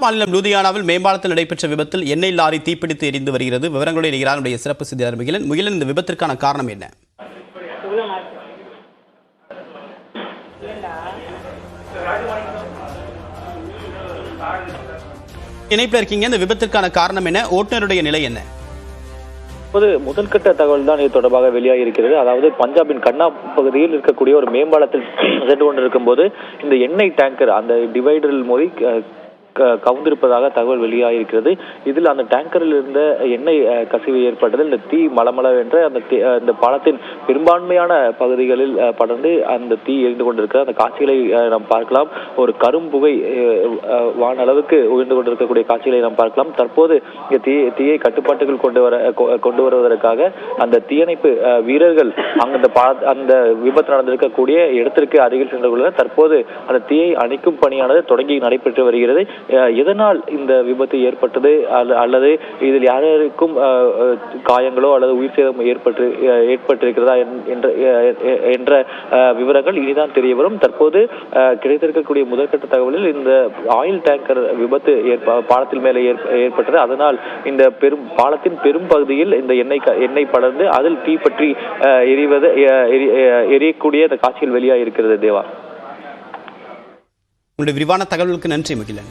மாநிலம் லூதியானாவில் மேம்பாலத்தில் நடைபெற்ற விபத்தில் எண்ணெய் லாரி தீப்பிடித்து எரிந்து வருகிறது. விவரங்களை நிகழ்ச்சியுடைய சிறப்பு செய்தியாளர் முகிலன். இந்த விபத்திற்கான காரணம் என்ன? இணைப்பில் இருக்கீங்க. இந்த விபத்திற்கான காரணம் என்ன? ஓட்டுநருடைய நிலை என்ன? முதற்கட்ட தகவல் தான் இது தொடர்பாக வெளியாகி இருக்கிறது. அதாவது பஞ்சாபின் கண்ணா பகுதியில் இருக்கக்கூடிய ஒரு மேம்பாலத்தில் சென்று கொண்டிருக்கும் போது இந்த எண்ணெய் டேங்கர் அந்த டிவைடரில் மோதி கவுந்திருப்பதாக தகவல் வெளியாகிருக்கிறது. இதில் அந்த டேங்கரில் இருந்த எண்ணெய் கசிவு ஏற்பட்டது. இந்த தீ மளமளவென்ற அந்த பாலத்தின் பெரும்பான்மையான பகுதிகளில் படர்ந்து அந்த தீ எரிந்து கொண்டிருக்கிற அந்த காட்சிகளை நாம் பார்க்கலாம். ஒரு கரும்புகை வான அளவுக்கு உயர்ந்து கொண்டிருக்கக்கூடிய காட்சிகளை நாம் பார்க்கலாம். தற்போது இந்த தீயை கட்டுப்பாட்டுக்குள் கொண்டு வருவதற்காக அந்த தீயணைப்பு வீரர்கள் அந்த விபத்து நடந்திருக்கக்கூடிய இடத்திற்கு அருகில் சென்று கொள்ளுங்கள். தற்போது அந்த தீயை அணைக்கும் பணியானது தொடங்கி நடைபெற்று வருகிறது. எதனால் இந்த விபத்து ஏற்பட்டது அல்லது இதில் யாருக்கும் காயங்களோ அல்லது உயிர் சேதம் ஏற்பட்டிருக்கிறதா என்ற விவரங்கள் இனிதான் தெரிய வரும். தற்போது கிடைத்திருக்கக்கூடிய முதற்கட்ட தகவலில் இந்த ஆயில் டேங்கர் விபத்து பாலத்தின் மேலே ஏற்பட்டது. அதனால் இந்த பாலத்தின் பெரும் பகுதியில் இந்த எண்ணெய் படர்ந்து அதில் தீ பற்றி எரியக்கூடிய அந்த காட்சிகள் வெளியாக இருக்கிறது. தேவா, உங்களுடைய விரிவான தகவலுக்கு நன்றி முகிலன்.